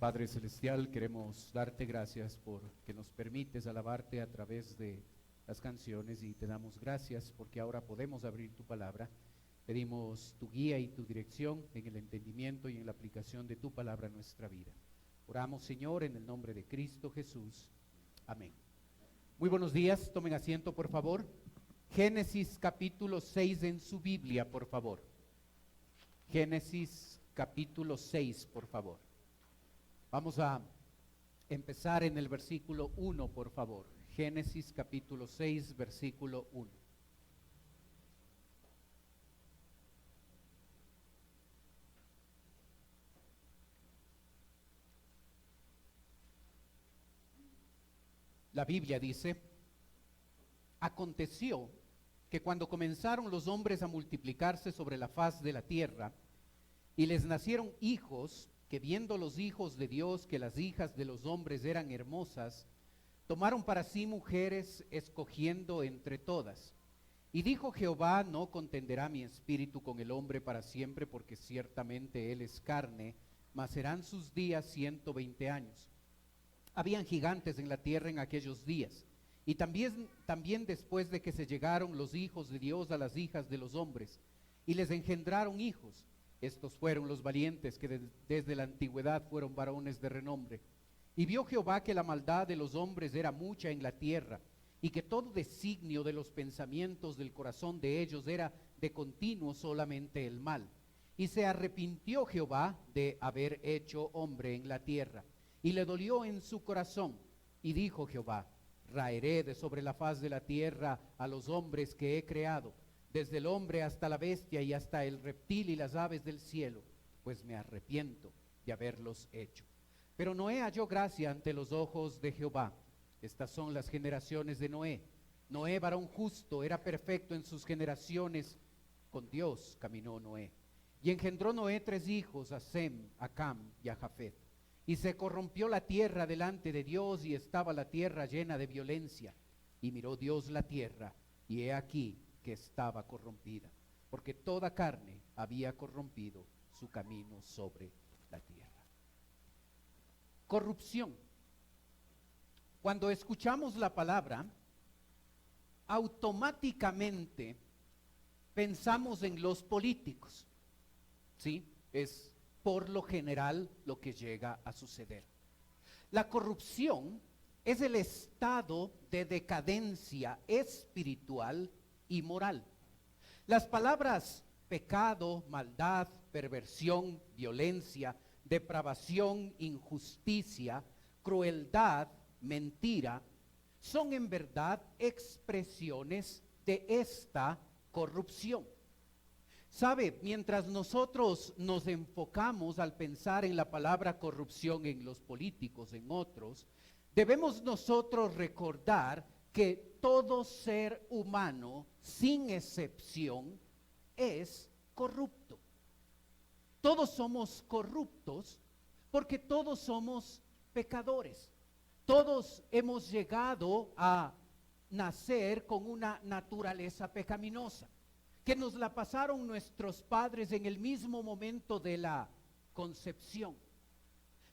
Padre Celestial, queremos darte gracias por que nos permites alabarte a través de las canciones y te damos gracias porque ahora podemos abrir tu palabra. Pedimos tu guía y tu dirección en el entendimiento y en la aplicación de tu palabra a nuestra vida. Oramos, Señor, en el nombre de Cristo Jesús. Amén. Muy buenos días, tomen asiento por favor. Génesis capítulo 6 en su Biblia, por favor. Génesis capítulo 6, por favor. Vamos a empezar en el versículo 1, por favor. Génesis capítulo 6, versículo 1. La Biblia dice: aconteció que cuando comenzaron los hombres a multiplicarse sobre la faz de la tierra, y les nacieron hijos, que viendo los hijos de Dios que las hijas de los hombres eran hermosas, tomaron para sí mujeres, escogiendo entre todas. Y dijo Jehová: no contenderá mi espíritu con el hombre para siempre, porque ciertamente él es carne, mas serán sus días 120 años. Habían gigantes en la tierra en aquellos días, y también después de que se llegaron los hijos de Dios a las hijas de los hombres, y les engendraron hijos. Estos fueron los valientes que desde la antigüedad fueron varones de renombre. Y vio Jehová que la maldad de los hombres era mucha en la tierra, y que todo designio de los pensamientos del corazón de ellos era de continuo solamente el mal. Y se arrepintió Jehová de haber hecho hombre en la tierra, y le dolió en su corazón. Y dijo Jehová: raeré de sobre la faz de la tierra a los hombres que he creado, desde el hombre hasta la bestia y hasta el reptil y las aves del cielo, pues me arrepiento de haberlos hecho. Pero Noé halló gracia ante los ojos de Jehová. Estas son las generaciones de Noé. Noé, varón justo, era perfecto en sus generaciones. Con Dios caminó Noé. Y engendró Noé 3 hijos, a Sem, a Cam y a Jafet. Y se corrompió la tierra delante de Dios, y estaba la tierra llena de violencia. Y miró Dios la tierra, y he aquí que estaba corrompida, porque toda carne había corrompido su camino sobre la tierra. Corrupción. Cuando escuchamos la palabra, automáticamente pensamos en los políticos, ¿sí? Es por lo general lo que llega a suceder. La corrupción es el estado de decadencia espiritual y moral. Las palabras pecado, maldad, perversión, violencia, depravación, injusticia, crueldad, mentira, son en verdad expresiones de esta corrupción. ¿Sabe? Mientras nosotros nos enfocamos al pensar en la palabra corrupción en los políticos, en otros, debemos nosotros recordar que todo ser humano, sin excepción, es corrupto. Todos somos corruptos porque todos somos pecadores. Todos hemos llegado a nacer con una naturaleza pecaminosa, que nos la pasaron nuestros padres en el mismo momento de la concepción.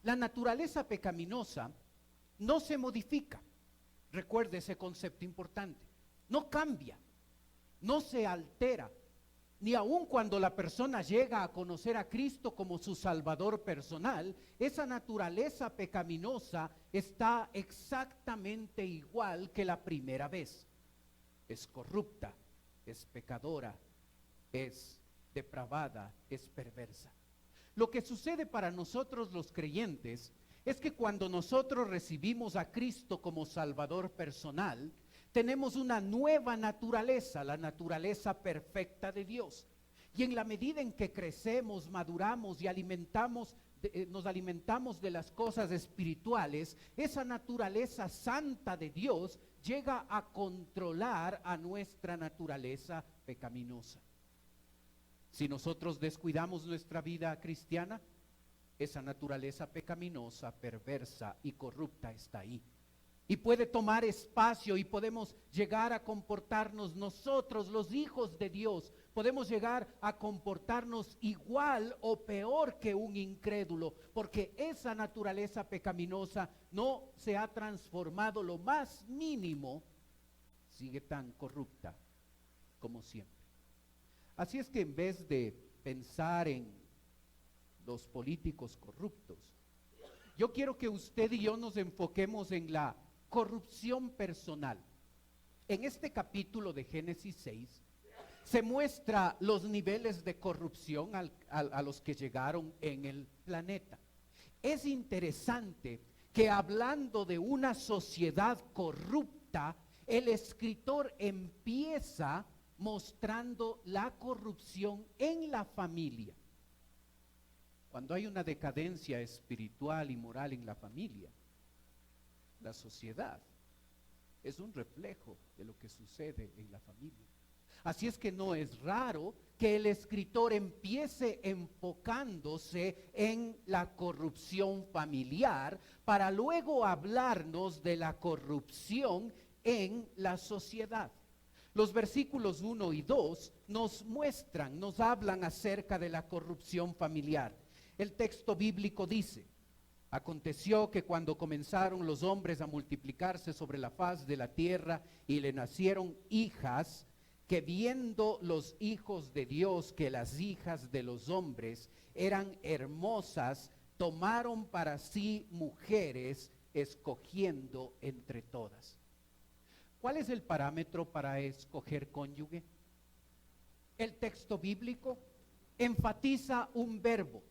La naturaleza pecaminosa no se modifica. Recuerde ese concepto importante. No cambia, no se altera, ni aun cuando la persona llega a conocer a Cristo como su Salvador personal, esa naturaleza pecaminosa está exactamente igual que la primera vez. Es corrupta, es pecadora, es depravada, es perversa. Lo que sucede para nosotros los creyentes es que cuando nosotros recibimos a Cristo como Salvador personal, tenemos una nueva naturaleza, la naturaleza perfecta de Dios. Y en la medida en que crecemos, maduramos y nos alimentamos de las cosas espirituales, esa naturaleza santa de Dios llega a controlar a nuestra naturaleza pecaminosa. Si nosotros descuidamos nuestra vida cristiana, esa naturaleza pecaminosa, perversa y corrupta está ahí. y puede tomar espacio y podemos llegar a comportarnos nosotros, los hijos de Dios, podemos llegar a comportarnos igual o peor que un incrédulo, porque esa naturaleza pecaminosa no se ha transformado lo más mínimo, sigue tan corrupta como siempre. Así es que en vez de pensar en los políticos corruptos, yo quiero que usted y yo nos enfoquemos en la corrupción personal. En este capítulo de Génesis 6 se muestra los niveles de corrupción a los que llegaron en el planeta. Es interesante que hablando de una sociedad corrupta, el escritor empieza mostrando la corrupción en la familia. Cuando hay una decadencia espiritual y moral en la familia, la sociedad es un reflejo de lo que sucede en la familia. Así es que no es raro que el escritor empiece enfocándose en la corrupción familiar para luego hablarnos de la corrupción en la sociedad. Los versículos 1 y 2 nos muestran, nos hablan acerca de la corrupción familiar. El texto bíblico dice: aconteció que cuando comenzaron los hombres a multiplicarse sobre la faz de la tierra y le nacieron hijas, que viendo los hijos de Dios que las hijas de los hombres eran hermosas, tomaron para sí mujeres, escogiendo entre todas. ¿Cuál es el parámetro para escoger cónyuge? El texto bíblico enfatiza un verbo: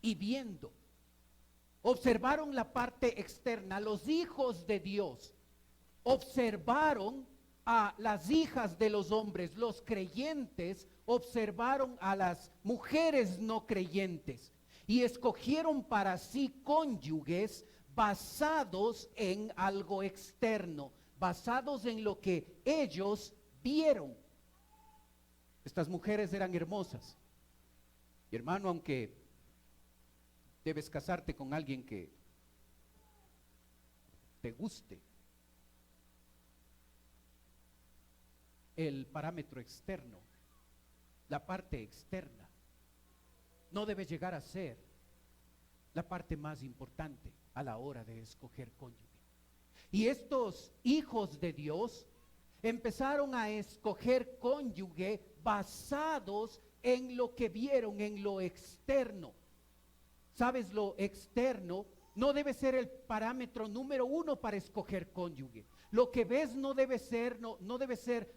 y viendo. Observaron la parte externa. Los hijos de Dios observaron a las hijas de los hombres. Los creyentes observaron a las mujeres no creyentes y escogieron para sí cónyuges basados en algo externo, basados en lo que ellos vieron. Estas mujeres eran hermosas. Y hermano, aunque debes casarte con alguien que te guste, el parámetro externo, la parte externa, no debe llegar a ser la parte más importante a la hora de escoger cónyuge. Y estos hijos de Dios empezaron a escoger cónyuge basados en lo que vieron, en lo externo. ¿Sabes? Lo externo no debe ser el parámetro número uno para escoger cónyuge. Lo que ves no debe ser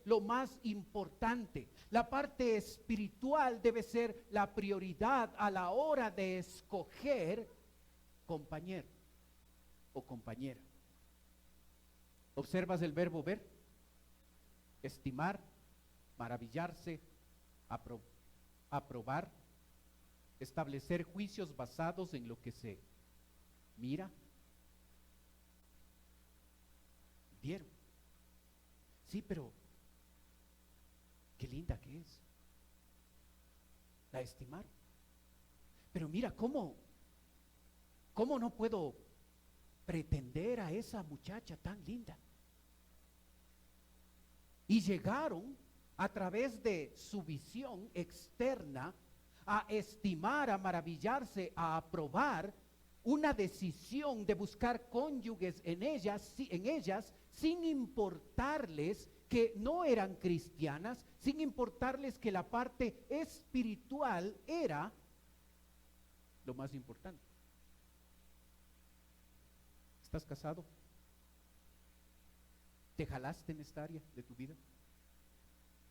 lo más importante. La parte espiritual debe ser la prioridad a la hora de escoger compañero o compañera. ¿Observas el verbo ver? Estimar, maravillarse, aprobar, establecer juicios basados en lo que se mira, vieron. Sí, pero qué linda que es. La estimaron. Pero mira, ¿cómo no puedo pretender a esa muchacha tan linda? Y llegaron a través de su visión externa a estimar, a maravillarse, a aprobar una decisión de buscar cónyuges en ellas, sin importarles que no eran cristianas, sin importarles que la parte espiritual era lo más importante. ¿Estás casado? ¿Te jalaste en esta área de tu vida?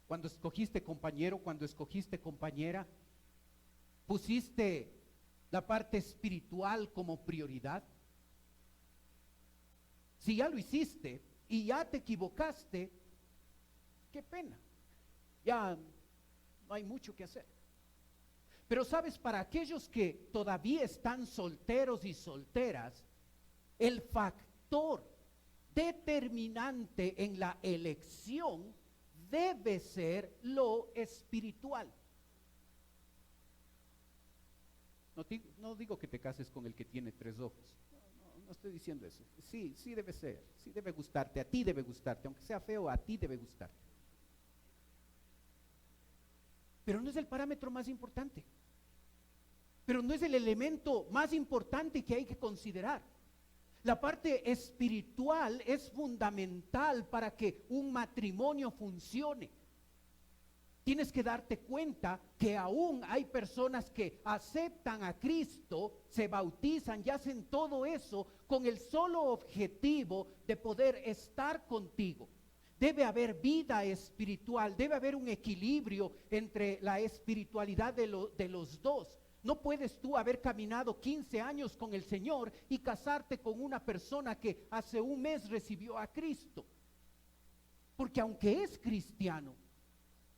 Cuando escogiste compañero, cuando escogiste compañera, ¿pusiste la parte espiritual como prioridad? Si ya lo hiciste y ya te equivocaste, qué pena, ya no hay mucho que hacer. Pero sabes, para aquellos que todavía están solteros y solteras, el factor determinante en la elección debe ser lo espiritual. No digo que te cases con el que tiene 3 ojos. no estoy diciendo eso. Sí, sí debe ser, sí debe gustarte, a ti debe gustarte, aunque sea feo, a ti debe gustarte. Pero no es el parámetro más importante. Pero no es el elemento más importante que hay que considerar. La parte espiritual es fundamental para que un matrimonio funcione. Tienes que darte cuenta que aún hay personas que aceptan a Cristo, se bautizan y hacen todo eso con el solo objetivo de poder estar contigo. Debe haber vida espiritual, debe haber un equilibrio entre la espiritualidad de los dos. No puedes tú haber caminado 15 años con el Señor y casarte con una persona que hace un mes recibió a Cristo. Porque aunque es cristiano,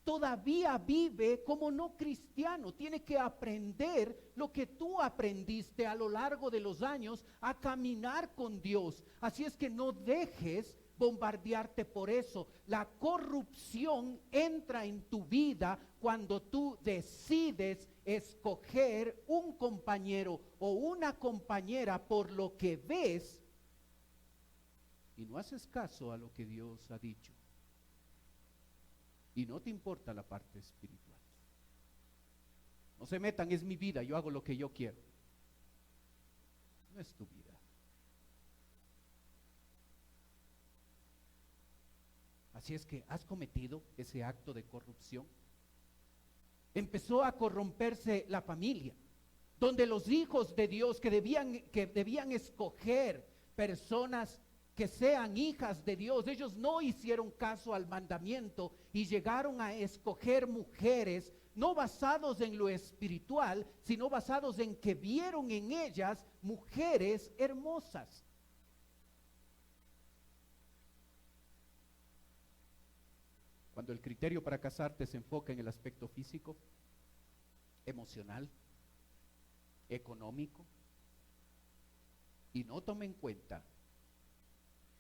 todavía vive como no cristiano. Tiene que aprender lo que tú aprendiste a lo largo de los años a caminar con Dios. Así es que no dejes bombardearte por eso. La corrupción entra en tu vida cuando tú decides escoger un compañero o una compañera por lo que ves y no haces caso a lo que Dios ha dicho. Y no te importa la parte espiritual. No se metan, es mi vida, yo hago lo que yo quiero. No es tu vida. Así es que has cometido ese acto de corrupción. Empezó a corromperse la familia, donde los hijos de Dios que debían escoger personas que sean hijas de Dios, ellos no hicieron caso al mandamiento y llegaron a escoger mujeres no basados en lo espiritual, sino basados en que vieron en ellas mujeres hermosas. Cuando el criterio para casarte se enfoca en el aspecto físico, emocional, económico, y no toma en cuenta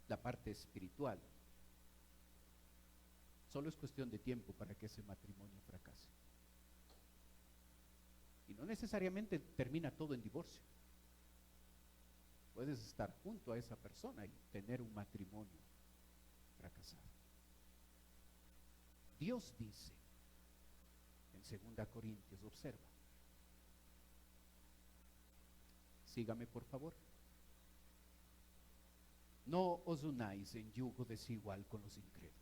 la parte espiritual, solo es cuestión de tiempo para que ese matrimonio fracase. Y no necesariamente termina todo en divorcio. Puedes estar junto a esa persona y tener un matrimonio fracasado. Dios dice en 2 Corintios, observa. Sígame por favor. No os unáis en yugo desigual con los incrédulos.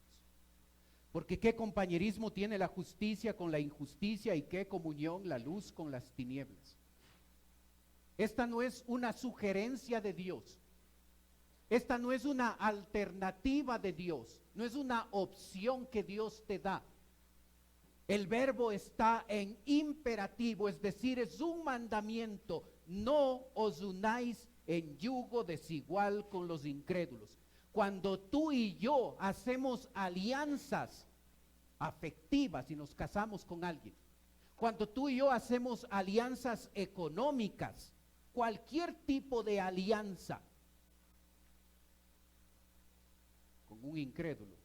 Porque qué compañerismo tiene la justicia con la injusticia y qué comunión la luz con las tinieblas. Esta no es una sugerencia de Dios. Esta no es una alternativa de Dios. No es una opción que Dios te da. El verbo está en imperativo, es decir, es un mandamiento. No os unáis en yugo desigual con los incrédulos. Cuando tú y yo hacemos alianzas afectivas y nos casamos con alguien, cuando tú y yo hacemos alianzas económicas, cualquier tipo de alianza con un incrédulo,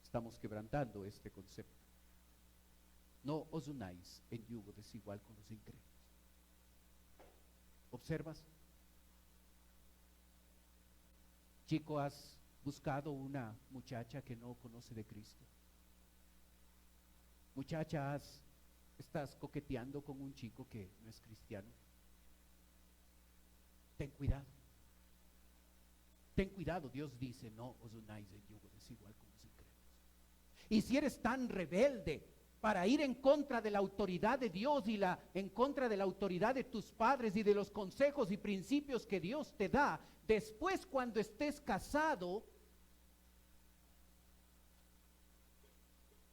estamos quebrantando este concepto. No os unáis en yugo desigual con los incrédulos. ¿Observas? Chico, ¿has buscado una muchacha que no conoce de Cristo? Muchacha, ¿estás coqueteando con un chico que no es cristiano? Ten cuidado. Ten cuidado, Dios dice, no os unáis en yugo desigual con los incrédulos. Y si eres tan rebelde para ir en contra de la autoridad de Dios y en contra de la autoridad de tus padres y de los consejos y principios que Dios te da, después cuando estés casado,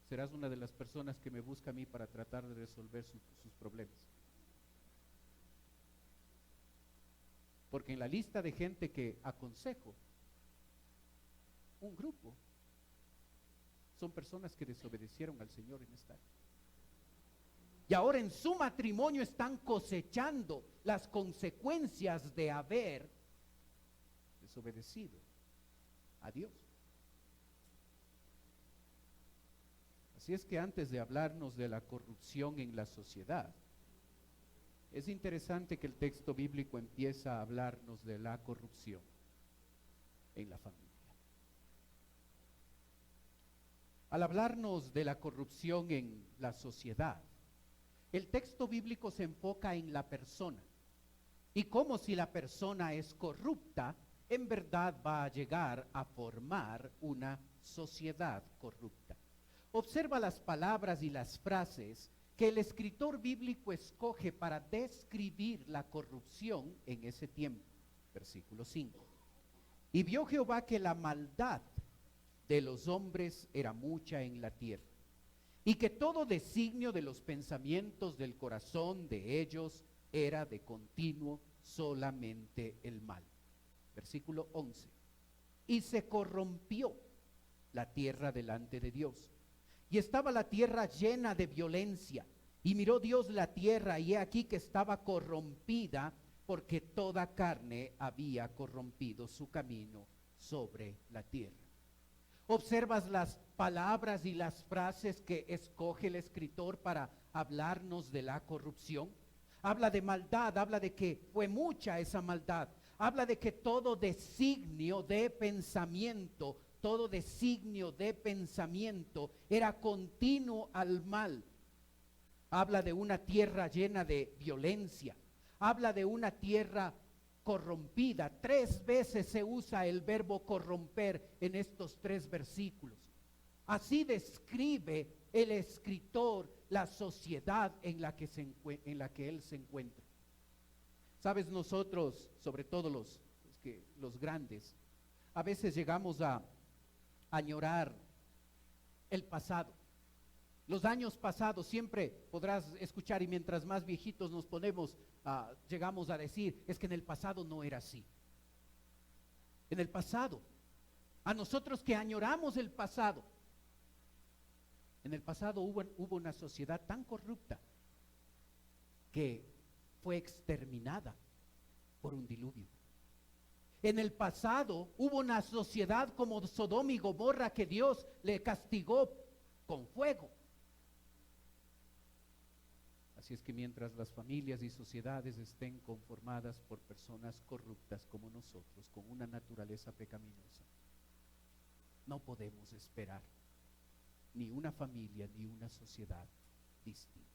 serás una de las personas que me busca a mí para tratar de resolver sus problemas. Porque en la lista de gente que aconsejo, un grupo son personas que desobedecieron al Señor en esta área. Y ahora en su matrimonio están cosechando las consecuencias de haber desobedecido a Dios. Así es que antes de hablarnos de la corrupción en la sociedad, Es interesante que el texto bíblico empieza a hablarnos de la corrupción en la familia. Al hablarnos de la corrupción en la sociedad, el texto bíblico se enfoca en la persona y cómo si la persona es corrupta, en verdad va a llegar a formar una sociedad corrupta. Observa las palabras y las frases que el escritor bíblico escoge para describir la corrupción en ese tiempo. Versículo 5. Y vio Jehová que la maldad de los hombres era mucha en la tierra, y que todo designio de los pensamientos del corazón de ellos era de continuo solamente el mal. Versículo 11. Y se corrompió la tierra delante de Dios, y estaba la tierra llena de violencia, y miró Dios la tierra, y he aquí que estaba corrompida, porque toda carne había corrompido su camino sobre la tierra. Observas las palabras y las frases que escoge el escritor para hablarnos de la corrupción. Habla de maldad, habla de que fue mucha esa maldad. Habla de que todo designio de pensamiento era continuo al mal. Habla de una tierra llena de violencia. Habla de una tierra corrompida. 3 veces se usa el verbo corromper en estos 3 versículos. Así describe el escritor la sociedad en la que él se encuentra. Sabes, nosotros, sobre todo los grandes, a veces llegamos a añorar el pasado. Los años pasados, siempre podrás escuchar, y mientras más viejitos nos ponemos, llegamos a decir, es que en el pasado no era así. En el pasado, a nosotros que añoramos el pasado, en el pasado hubo una sociedad tan corrupta que fue exterminada por un diluvio. En el pasado hubo una sociedad como Sodoma y Gomorra que Dios le castigó con fuego. Así es que mientras las familias y sociedades estén conformadas por personas corruptas como nosotros, con una naturaleza pecaminosa, no podemos esperar ni una familia ni una sociedad distinta.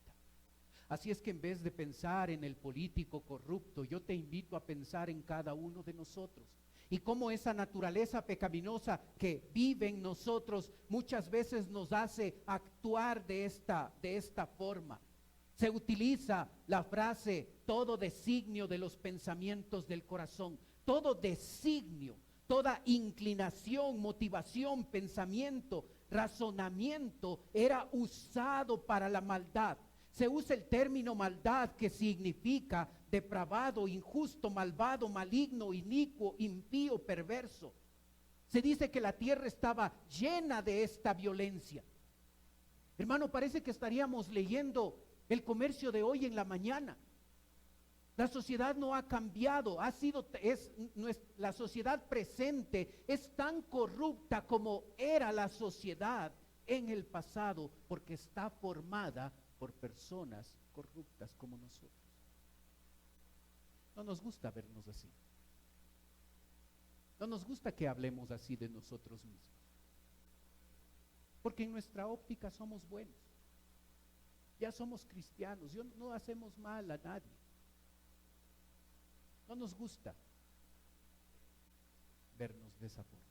Así es que en vez de pensar en el político corrupto, yo te invito a pensar en cada uno de nosotros y cómo esa naturaleza pecaminosa que vive en nosotros muchas veces nos hace actuar de esta forma. Se utiliza la frase todo designio de los pensamientos del corazón. Todo designio, toda inclinación, motivación, pensamiento, razonamiento era usado para la maldad. Se usa el término maldad, que significa depravado, injusto, malvado, maligno, inicuo, impío, perverso. Se dice que la tierra estaba llena de esta violencia. Hermano, parece que estaríamos leyendo el comercio de hoy en la mañana. La sociedad no ha cambiado, la sociedad presente es tan corrupta como era la sociedad en el pasado, porque está formada por personas corruptas como nosotros. No nos gusta vernos así. No nos gusta que hablemos así de nosotros mismos, porque en nuestra óptica somos buenos. Ya somos cristianos, no hacemos mal a nadie. No nos gusta vernos de esa forma.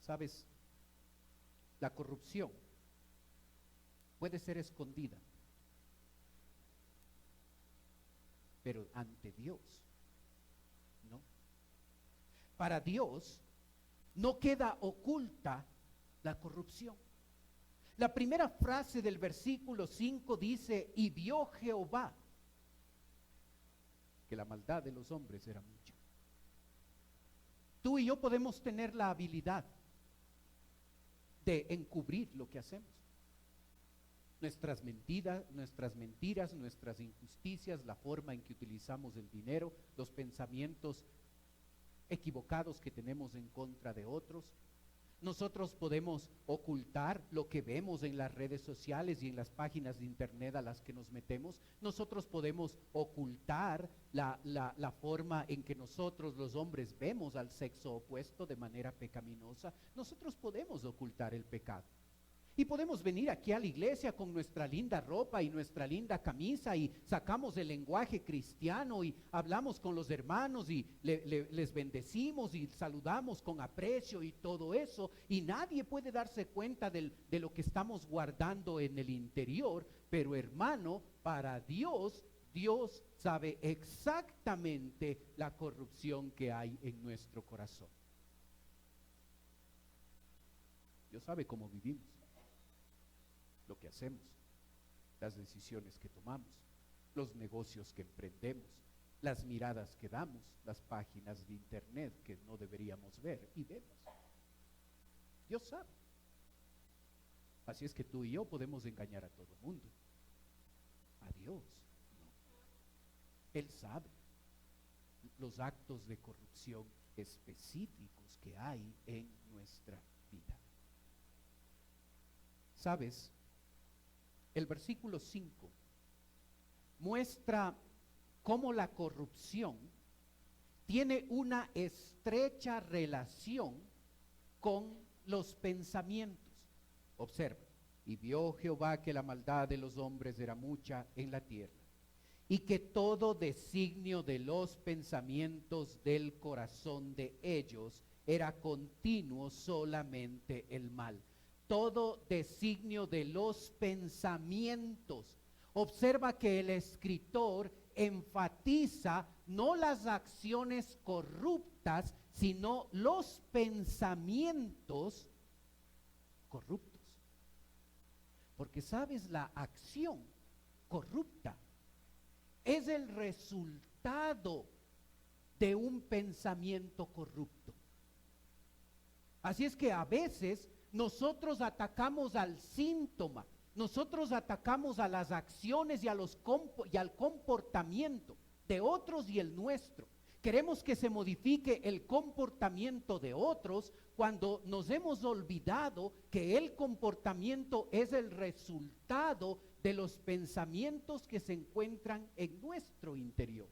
¿Sabes? La corrupción puede ser escondida, pero ante Dios, no. Para Dios no queda oculta la corrupción. La primera frase del versículo 5 dice, y vio Jehová que la maldad de los hombres era mucha. Tú y yo podemos tener la habilidad de encubrir lo que hacemos. Nuestras mentiras, nuestras injusticias, la forma en que utilizamos el dinero, los pensamientos equivocados que tenemos en contra de otros. Nosotros podemos ocultar lo que vemos en las redes sociales y en las páginas de internet a las que nos metemos. Nosotros podemos ocultar la forma en que nosotros los hombres vemos al sexo opuesto de manera pecaminosa. Nosotros podemos ocultar el pecado. Y podemos venir aquí a la iglesia con nuestra linda ropa y nuestra linda camisa y sacamos el lenguaje cristiano y hablamos con los hermanos y les bendecimos y saludamos con aprecio y todo eso. Y nadie puede darse cuenta de lo que estamos guardando en el interior. Pero hermano, para Dios, Dios sabe exactamente la corrupción que hay en nuestro corazón. Dios sabe cómo vivimos, lo que hacemos, las decisiones que tomamos, los negocios que emprendemos, las miradas que damos, las páginas de internet que no deberíamos ver y vemos. Dios sabe. Así es que tú y yo podemos engañar a todo el mundo. A Dios no. Él sabe los actos de corrupción específicos que hay en nuestra vida. ¿Sabes? El versículo 5 muestra cómo la corrupción tiene una estrecha relación con los pensamientos. Observa, y vio Jehová que la maldad de los hombres era mucha en la tierra, y que todo designio de los pensamientos del corazón de ellos era continuo solamente el mal. Todo designio de los pensamientos. Observa que el escritor enfatiza no las acciones corruptas, sino los pensamientos corruptos. Porque sabes, la acción corrupta es el resultado de un pensamiento corrupto. Así es que a veces nosotros atacamos al síntoma, nosotros atacamos a las acciones y al comportamiento de otros y el nuestro. Queremos que se modifique el comportamiento de otros cuando nos hemos olvidado que el comportamiento es el resultado de los pensamientos que se encuentran en nuestro interior.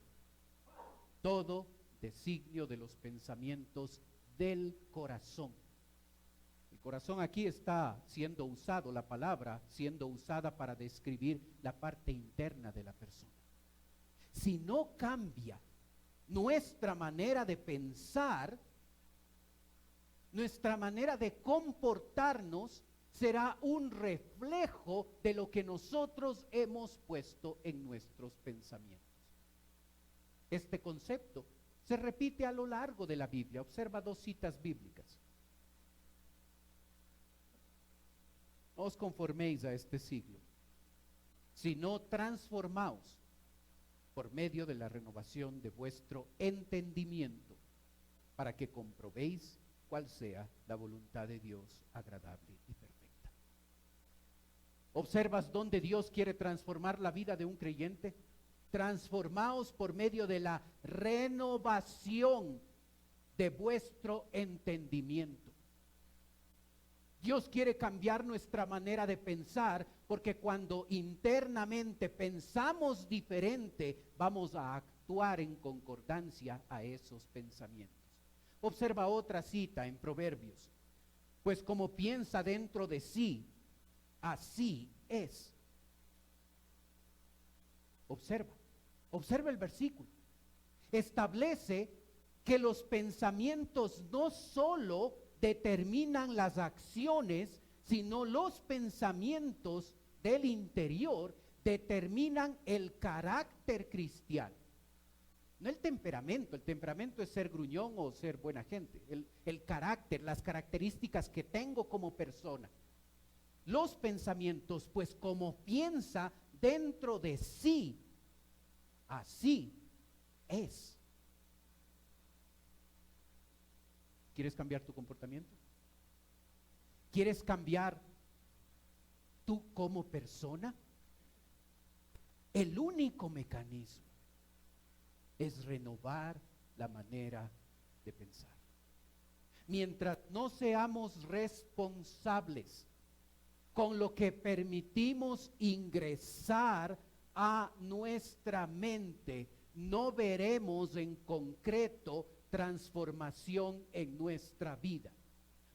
Todo designio de los pensamientos del corazón. El corazón aquí está siendo usado, la palabra siendo usada para describir la parte interna de la persona. Si no cambia nuestra manera de pensar, nuestra manera de comportarnos será un reflejo de lo que nosotros hemos puesto en nuestros pensamientos. Este concepto se repite a lo largo de la Biblia. Observa dos citas bíblicas. No os conforméis a este siglo, sino transformaos por medio de la renovación de vuestro entendimiento, para que comprobéis cuál sea la voluntad de Dios agradable y perfecta. ¿Observas dónde Dios quiere transformar la vida de un creyente? Transformaos por medio de la renovación de vuestro entendimiento. Dios quiere cambiar nuestra manera de pensar, porque cuando internamente pensamos diferente, vamos a actuar en concordancia a esos pensamientos. Observa otra cita en Proverbios. Pues como piensa dentro de sí, así es. Observa el versículo. Establece que los pensamientos no solo determinan las acciones, sino los pensamientos del interior determinan el carácter cristiano. No el temperamento es ser gruñón o ser buena gente. El carácter, las características que tengo como persona. Los pensamientos, pues como piensa dentro de sí, así es. ¿Quieres cambiar tu comportamiento? ¿Quieres cambiar tú como persona? El único mecanismo es renovar la manera de pensar. mientras no seamos responsables con lo que permitimos ingresar a nuestra mente, no veremos en concreto transformación en nuestra vida.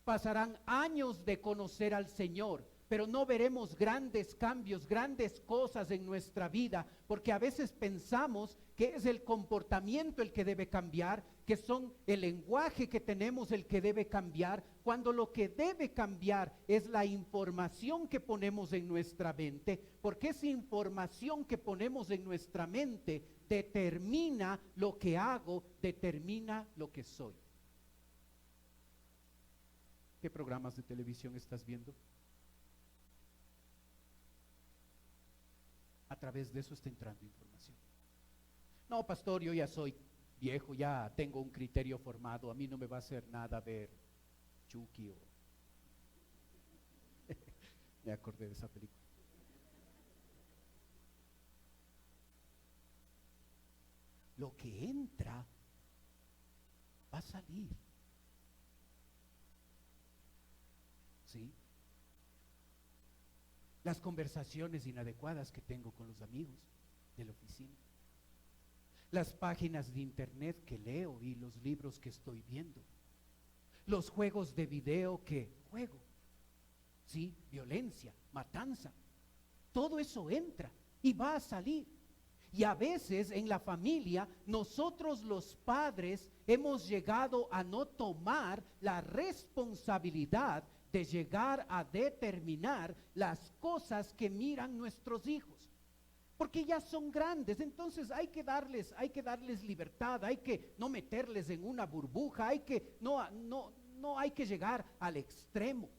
Pasarán años de conocer al Señor, pero no veremos grandes cambios, grandes cosas en nuestra vida, porque a veces pensamos que es el comportamiento el que debe cambiar, que son el lenguaje que tenemos el que debe cambiar, cuando lo que debe cambiar es la información que ponemos en nuestra mente, porque esa información que ponemos en nuestra mente determina lo que hago, determina lo que soy. ¿Qué programas de televisión estás viendo? A través de eso está entrando información. No, pastor, yo ya soy viejo, ya tengo un criterio formado, a mí no me va a hacer nada ver Chucky o... Me acordé de esa película. Lo que entra va a salir. ¿Sí? Las conversaciones inadecuadas que tengo con los amigos de la oficina, las páginas de internet que leo y los libros que estoy viendo, los juegos de video que juego, ¿sí? Violencia, matanza, todo eso entra y va a salir. Y a veces en la familia, nosotros los padres hemos llegado a no tomar la responsabilidad de llegar a determinar las cosas que miran nuestros hijos, porque ya son grandes. Entonces hay que darles libertad, hay que no meterles en una burbuja, no hay que llegar al extremo.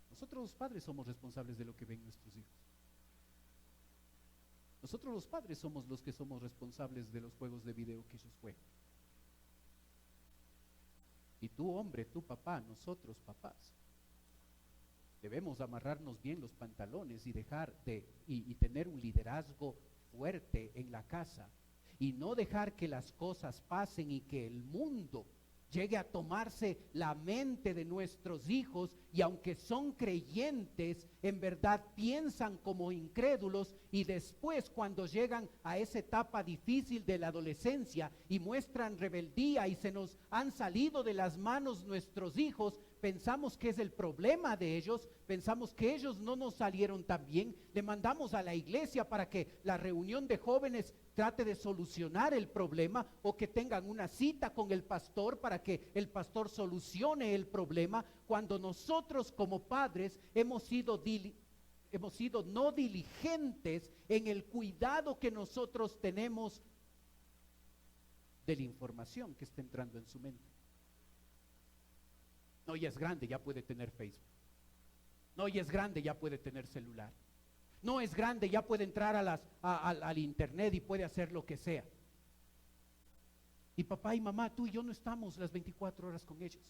Nosotros los padres somos responsables de lo que ven nuestros hijos. Nosotros los padres somos los que somos responsables de los juegos de video que ellos juegan. Y tú, hombre, tú, papá, nosotros, papás, debemos amarrarnos bien los pantalones y y tener un liderazgo fuerte en la casa y no dejar que las cosas pasen y que el mundo llegue a tomarse la mente de nuestros hijos, y aunque son creyentes, en verdad piensan como incrédulos, y después cuando llegan a esa etapa difícil de la adolescencia y muestran rebeldía y se nos han salido de las manos nuestros hijos, pensamos que es el problema de ellos, pensamos que ellos no nos salieron tan bien, le mandamos a la iglesia para que la reunión de jóvenes trate de solucionar el problema, o que tengan una cita con el pastor para que el pastor solucione el problema, cuando nosotros como padres hemos sido no diligentes en el cuidado que nosotros tenemos de la información que está entrando en su mente. No, ya es grande, ya puede tener Facebook. No, ya es grande, ya puede tener celular. No, es grande, ya puede entrar al internet y puede hacer lo que sea. Y papá y mamá, tú y yo no estamos las 24 horas con ellos.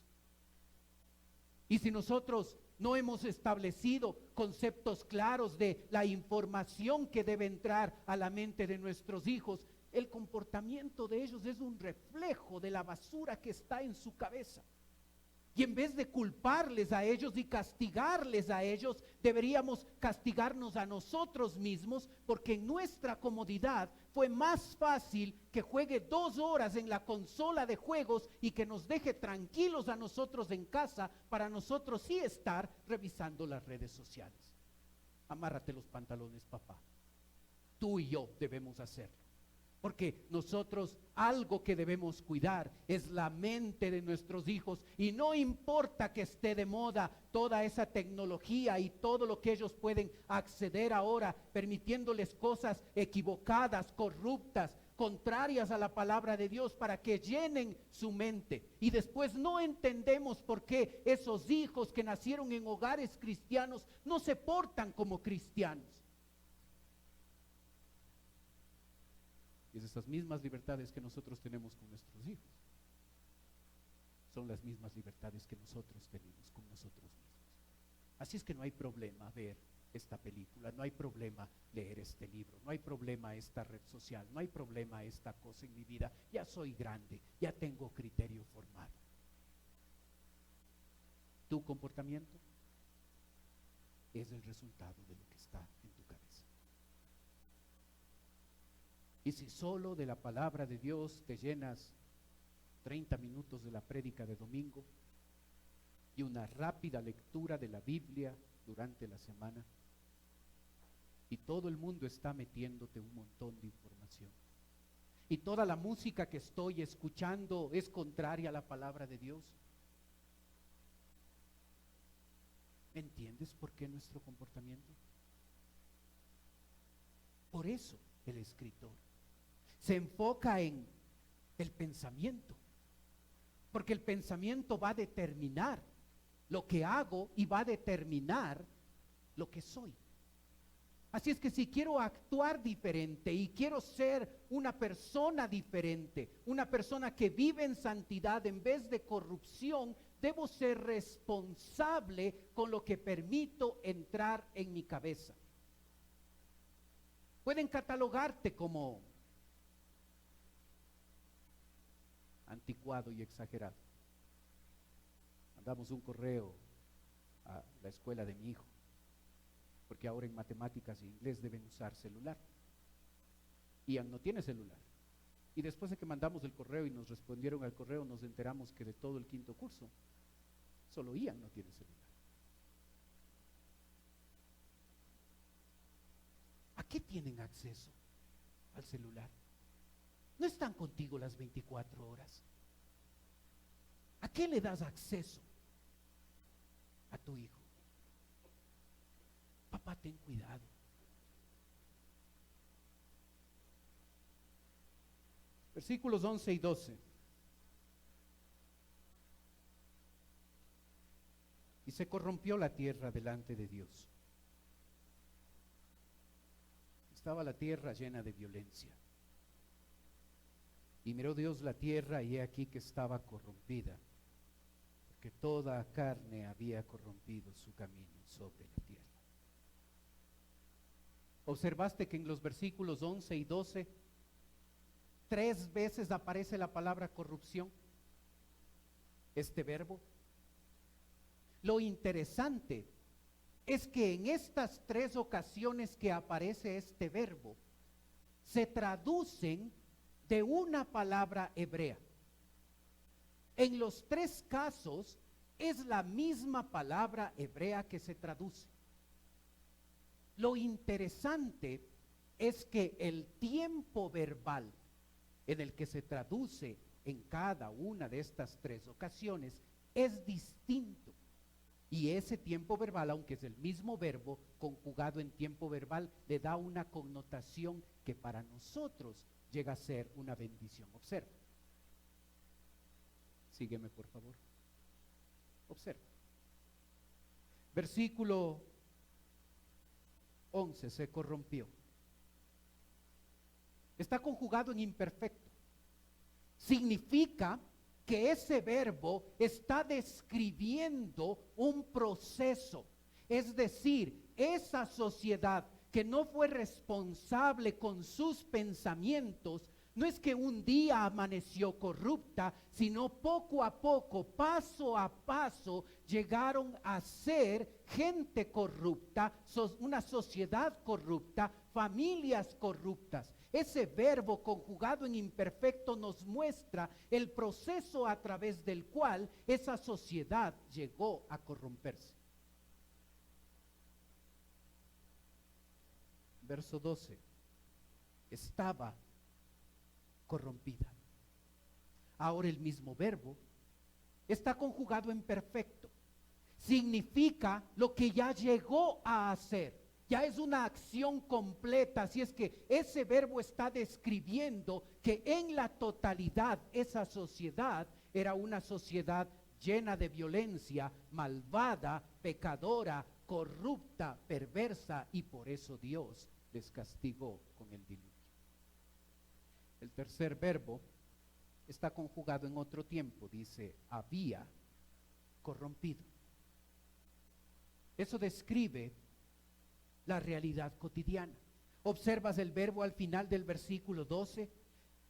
Y si nosotros no hemos establecido conceptos claros de la información que debe entrar a la mente de nuestros hijos, el comportamiento de ellos es un reflejo de la basura que está en su cabeza. Y en vez de culparles a ellos y castigarles a ellos, deberíamos castigarnos a nosotros mismos, porque en nuestra comodidad fue más fácil que juegue 2 horas en la consola de juegos y que nos deje tranquilos a nosotros en casa, para nosotros sí estar revisando las redes sociales. Amárrate los pantalones, papá. Tú y yo debemos hacerlo. Porque nosotros, algo que debemos cuidar es la mente de nuestros hijos, y no importa que esté de moda toda esa tecnología y todo lo que ellos pueden acceder ahora, permitiéndoles cosas equivocadas, corruptas, contrarias a la palabra de Dios, para que llenen su mente. Y después no entendemos por qué esos hijos que nacieron en hogares cristianos no se portan como cristianos. Y es esas mismas libertades que nosotros tenemos con nuestros hijos, son las mismas libertades que nosotros tenemos con nosotros mismos. Así es que no hay problema. A ver, esta película, no hay problema leer este libro, no hay problema esta red social, no hay problema esta cosa en mi vida, ya soy grande, ya tengo criterio formado. Tu comportamiento es el resultado de lo que está en tu cabeza. Y si solo de la palabra de Dios te llenas 30 minutos de la prédica de domingo y una rápida lectura de la Biblia durante la semana, y todo el mundo está metiéndote un montón de información, y toda la música que estoy escuchando es contraria a la palabra de Dios, ¿entiendes por qué nuestro comportamiento? Por eso el escritor se enfoca en el pensamiento, porque el pensamiento va a determinar lo que hago y va a determinar lo que soy. Así es que si quiero actuar diferente y quiero ser una persona diferente, una persona que vive en santidad en vez de corrupción, debo ser responsable con lo que permito entrar en mi cabeza. Pueden catalogarte como anticuado y exagerado. Mandamos un correo a la escuela de mi hijo, porque ahora en matemáticas y inglés deben usar celular. Ian no tiene celular. Y después de que mandamos el correo y nos respondieron al correo, nos enteramos que de todo el quinto curso, solo Ian no tiene celular. ¿A qué tienen acceso al celular? No están contigo las 24 horas. ¿A qué le das acceso a tu hijo? Papá, ten cuidado. Versículos 11 y 12. Y se corrompió la tierra delante de Dios. Estaba la tierra llena de violencia. Y miró Dios la tierra y he aquí que estaba corrompida, porque toda carne había corrompido su camino sobre la tierra. ¿Observaste que en los versículos 11 y 12 3 veces aparece la palabra corrupción? Este verbo. Lo interesante es que en estas 3 ocasiones que aparece este verbo, se traducen de una palabra hebrea. En los 3 casos es la misma palabra hebrea que se traduce. Lo interesante es que el tiempo verbal en el que se traduce en cada una de estas 3 ocasiones es distinto. Y ese tiempo verbal, aunque es el mismo verbo, conjugado en tiempo verbal, le da una connotación que para nosotros llega a ser una bendición. Observa. Sígueme, por favor. Observa. Versículo 11, se corrompió. Está conjugado en imperfecto. Significa que ese verbo está describiendo un proceso. Es decir, esa sociedad que no fue responsable con sus pensamientos, no es que un día amaneció corrupta, sino poco a poco, paso a paso, llegaron a ser gente corrupta, una sociedad corrupta, familias corruptas. Ese verbo conjugado en imperfecto nos muestra el proceso a través del cual esa sociedad llegó a corromperse. Verso 12. Estaba corrompida. Ahora el mismo verbo está conjugado en perfecto. Significa lo que ya llegó a hacer. Ya es una acción completa, así es que ese verbo está describiendo que en la totalidad esa sociedad era una sociedad llena de violencia, malvada, pecadora, corrupta, perversa, y por eso Dios les castigó con el diluvio. El tercer verbo está conjugado en otro tiempo, dice había corrompido. Eso describe la realidad cotidiana. Observas el verbo al final del versículo 12.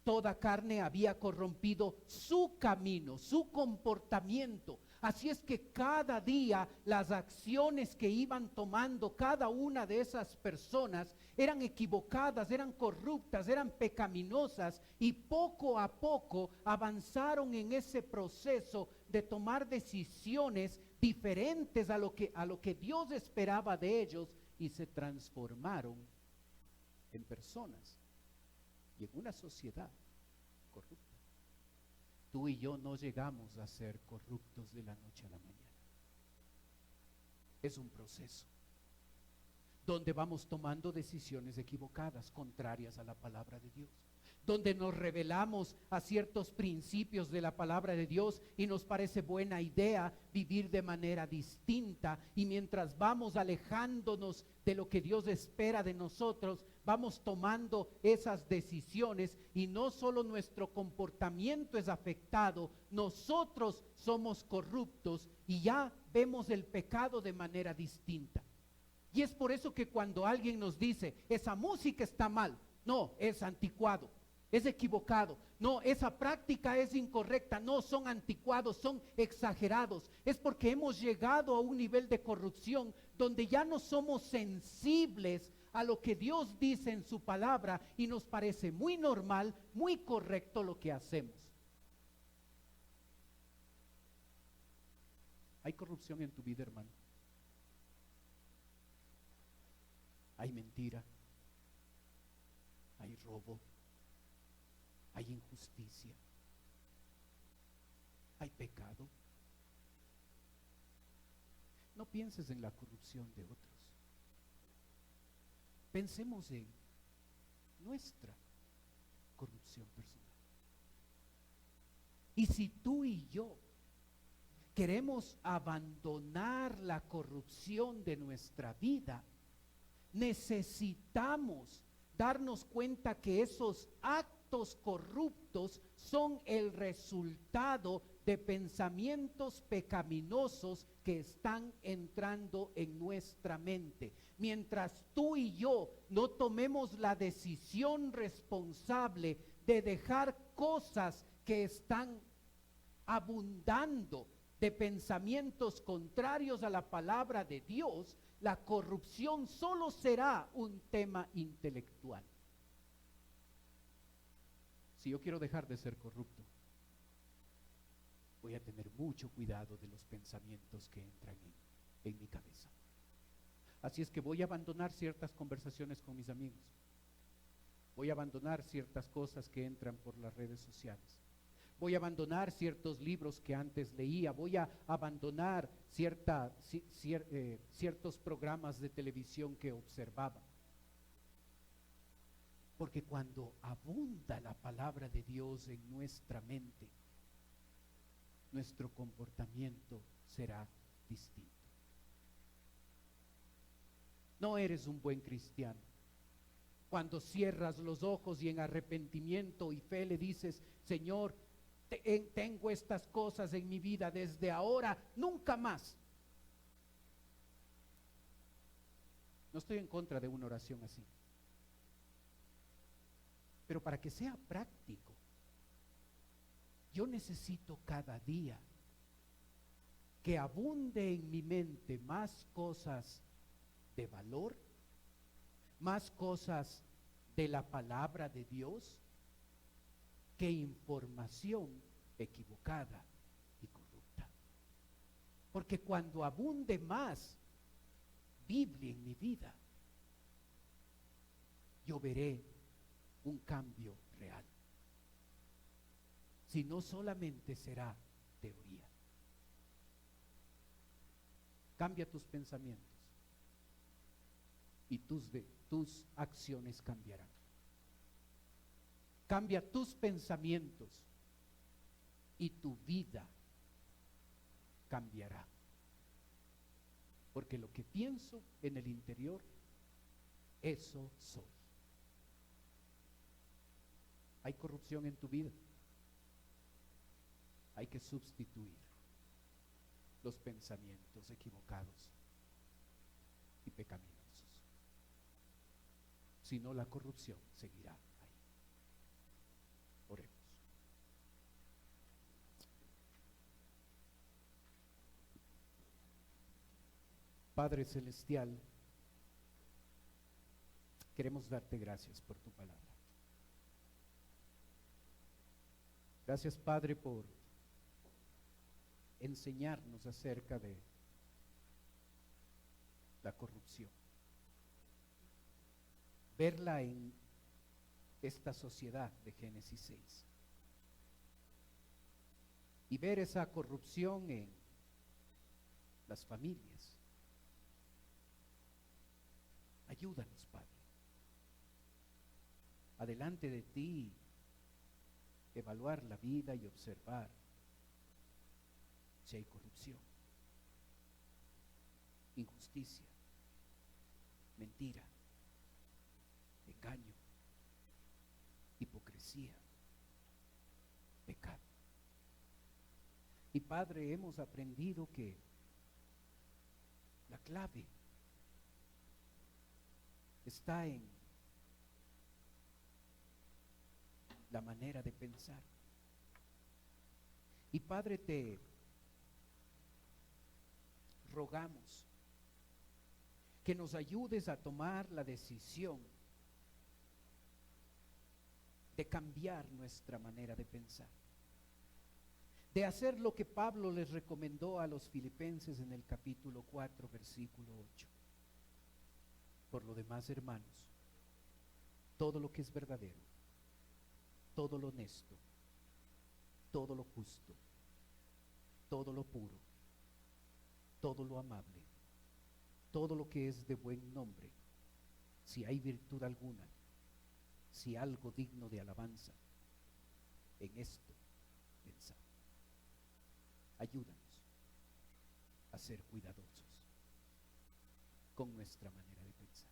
Toda carne había corrompido su camino, su comportamiento. Así es que cada día las acciones que iban tomando cada una de esas personas eran equivocadas, eran corruptas, eran pecaminosas, y poco a poco avanzaron en ese proceso de tomar decisiones diferentes a lo que Dios esperaba de ellos, y se transformaron en personas y en una sociedad corrupta. Tú y yo no llegamos a ser corruptos de la noche a la mañana. Es un proceso donde vamos tomando decisiones equivocadas, contrarias a la palabra de Dios, donde nos rebelamos a ciertos principios de la palabra de Dios y nos parece buena idea vivir de manera distinta, y mientras vamos alejándonos de lo que Dios espera de nosotros, vamos tomando esas decisiones, y no solo nuestro comportamiento es afectado, nosotros somos corruptos y ya vemos el pecado de manera distinta. Y es por eso que cuando alguien nos dice, esa música está mal, no, es anticuado, es equivocado, no, esa práctica es incorrecta, no, son anticuados, son exagerados, es porque hemos llegado a un nivel de corrupción donde ya no somos sensibles a lo que Dios dice en su palabra, y nos parece muy normal, muy correcto lo que hacemos. ¿Hay corrupción en tu vida, hermano? Hay mentira, hay robo, hay injusticia, hay pecado. No pienses en la corrupción de otros. Pensemos en nuestra corrupción personal. Y si tú y yo queremos abandonar la corrupción de nuestra vida, necesitamos darnos cuenta que esos actos corruptos son el resultado de pensamientos pecaminosos que están entrando en nuestra mente. Mientras tú y yo no tomemos la decisión responsable de dejar cosas que están abundando de pensamientos contrarios a la palabra de Dios, la corrupción solo será un tema intelectual. Si yo quiero dejar de ser corrupto, voy a tener mucho cuidado de los pensamientos que entran en mi cabeza. Así es que voy a abandonar ciertas conversaciones con mis amigos. Voy a abandonar ciertas cosas que entran por las redes sociales. Voy a abandonar ciertos libros que antes leía. Voy a abandonar ciertos programas de televisión que observaba. Porque cuando abunda la palabra de Dios en nuestra mente, nuestro comportamiento será distinto. No eres un buen cristiano cuando cierras los ojos y en arrepentimiento y fe le dices, Señor, tengo estas cosas en mi vida, desde ahora nunca más. No estoy en contra de una oración así, pero para que sea práctico, yo necesito cada día que abunde en mi mente más cosas de valor, más cosas de la palabra de Dios, que información equivocada y corrupta. Porque cuando abunde más Biblia en mi vida, yo veré un cambio real. Si no solamente será teoría. Cambia tus pensamientos y tus acciones cambiarán. Cambia tus pensamientos y tu vida cambiará. Porque lo que pienso en el interior, eso soy. Hay corrupción en tu vida. Hay que sustituir los pensamientos equivocados y pecaminosos. Si no, la corrupción seguirá ahí. Oremos. Padre Celestial, queremos darte gracias por tu palabra. Gracias, Padre, por enseñarnos acerca de la corrupción. Verla en esta sociedad de Génesis 6. Y ver esa corrupción en las familias. Ayúdanos, Padre. Adelante de ti, evaluar la vida y observar si hay corrupción, injusticia, mentira, engaño, hipocresía, pecado. Y Padre, hemos aprendido que la clave está en la manera de pensar. Y Padre, te rogamos que nos ayudes a tomar la decisión de cambiar nuestra manera de pensar, de hacer lo que Pablo les recomendó a los filipenses en el capítulo 4, versículo 8. Por lo demás, hermanos, todo lo que es verdadero, todo lo honesto, todo lo justo, todo lo puro, todo lo amable, todo lo que es de buen nombre, si hay virtud alguna, si algo digno de alabanza, en esto pensad. Ayúdanos a ser cuidadosos con nuestra manera de pensar.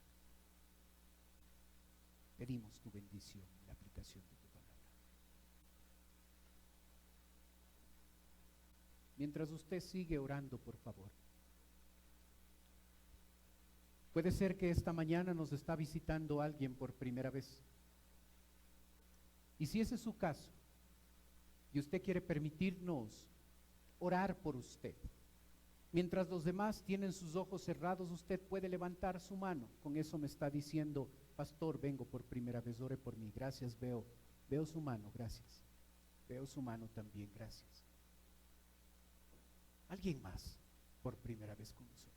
Pedimos tu bendición en la aplicación de tu palabra. Mientras usted sigue orando, por favor. Puede ser que esta mañana nos está visitando alguien por primera vez. Y si ese es su caso, y usted quiere permitirnos orar por usted, mientras los demás tienen sus ojos cerrados, usted puede levantar su mano. Con eso me está diciendo: pastor, vengo por primera vez, ore por mí. Gracias, veo su mano, gracias. Veo su mano también, gracias. Alguien más por primera vez con nosotros.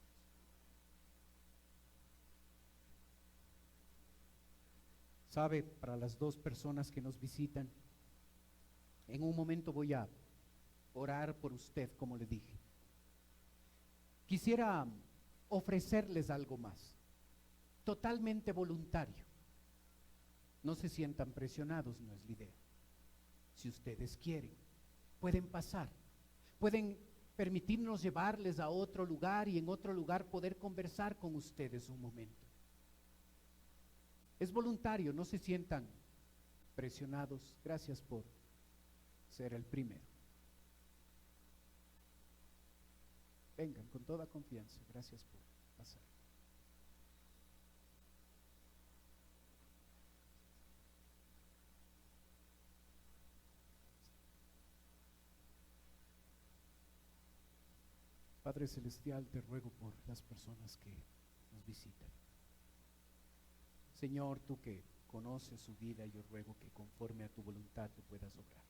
Sabe, para las dos personas que nos visitan, en un momento voy a orar por usted, como le dije. Quisiera ofrecerles algo más, totalmente voluntario. No se sientan presionados, no es la idea. Si ustedes quieren, pueden pasar, pueden permitirnos llevarles a otro lugar y en otro lugar poder conversar con ustedes un momento. Es voluntario, no se sientan presionados. Gracias por ser el primero. Vengan con toda confianza. Gracias por pasar. Padre Celestial, te ruego por las personas que nos visitan. Señor, tú que conoces su vida, yo ruego que conforme a tu voluntad tú puedas obrar.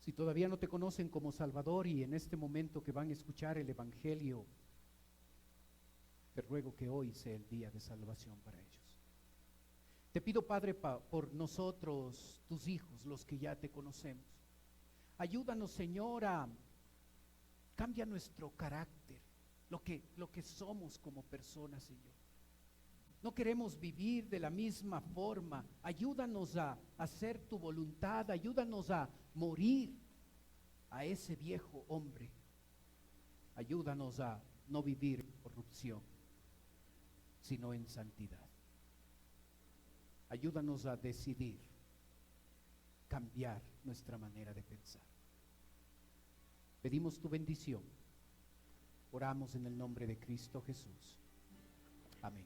Si todavía no te conocen como Salvador y en este momento que van a escuchar el Evangelio, te ruego que hoy sea el día de salvación para ellos. Te pido, Padre, por nosotros, tus hijos, los que ya te conocemos. Ayúdanos, Señor, a cambia nuestro carácter, lo que somos como personas, Señor. No queremos vivir de la misma forma. Ayúdanos a hacer tu voluntad, ayúdanos a morir a ese viejo hombre. Ayúdanos a no vivir en corrupción, sino en santidad. Ayúdanos a decidir cambiar nuestra manera de pensar. Pedimos tu bendición. Oramos en el nombre de Cristo Jesús. Amén.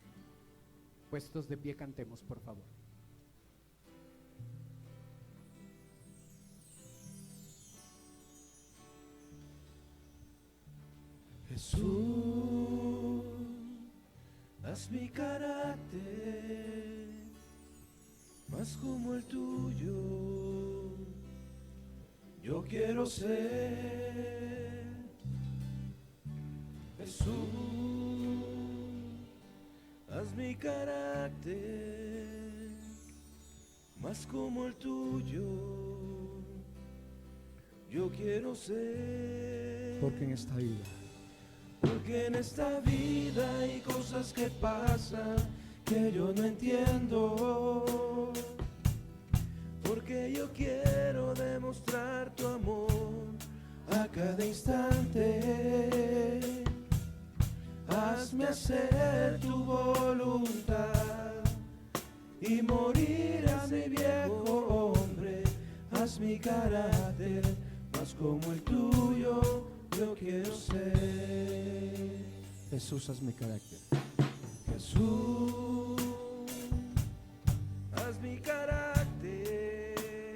Puestos de pie, cantemos, por favor. Jesús, haz mi carácter más como el tuyo. Yo quiero ser Jesús, haz mi carácter más como el tuyo. Yo quiero ser, Porque en esta vida porque en esta vida hay cosas que pasan que yo no entiendo. Porque yo quiero demostrar tu amor a cada instante. Hazme hacer tu voluntad y morir a mi viejo hombre. Haz mi carácter más como el tuyo. Yo quiero ser Jesús, haz mi carácter Jesús, haz mi carácter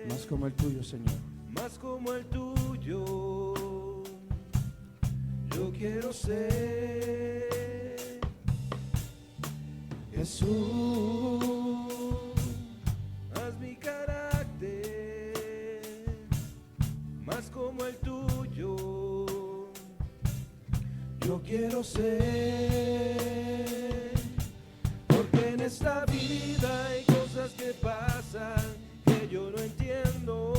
más como el tuyo, Señor. más como el tuyo. Yo quiero ser Jesús, haz mi carácter más como el tuyo. Yo quiero ser, porque en esta vida hay cosas que pasan que yo no entiendo.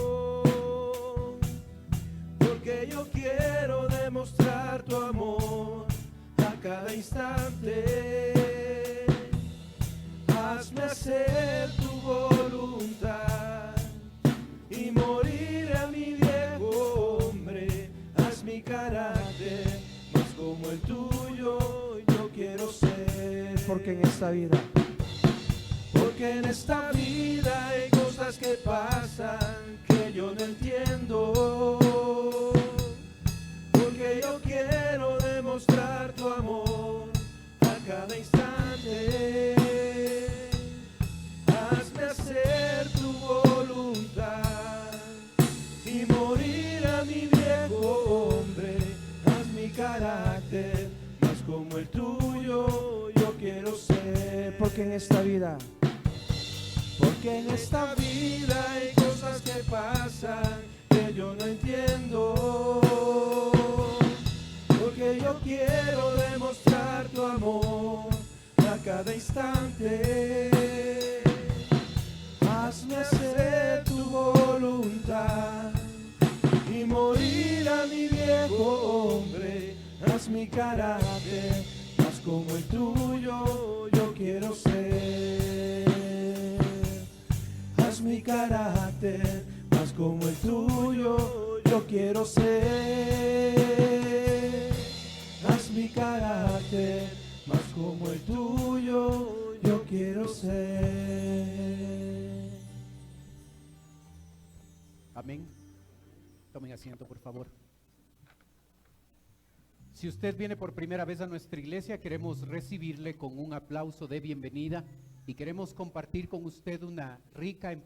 Porque yo quiero demostrar tu amor a cada instante. Hazme hacer tu voluntad y morir a mi viejo hombre. Haz mi carácter más como el tuyo. Yo quiero ser, Porque en esta vida porque en esta vida hay cosas que pasan que yo no entiendo. Porque yo quiero demostrar tu amor a cada instante. Hazme hacer tu voluntad y morir a mi viejo hombre. Haz mi carácter más como el tuyo. Yo quiero ser, porque en esta vida porque en esta vida hay cosas que pasan que yo no entiendo. Porque yo quiero demostrar tu amor a cada instante. Hazme hacer tu voluntad y morir a mi viejo hombre. Haz mi carácter más como el tuyo. Yo quiero ser. Haz mi carácter más como el tuyo. Yo quiero ser. Haz mi carácter más como el tuyo. Yo quiero ser. Amén. Tomen asiento, por favor. Si usted viene por primera vez a nuestra iglesia, queremos recibirle con un aplauso de bienvenida y queremos compartir con usted una rica empanada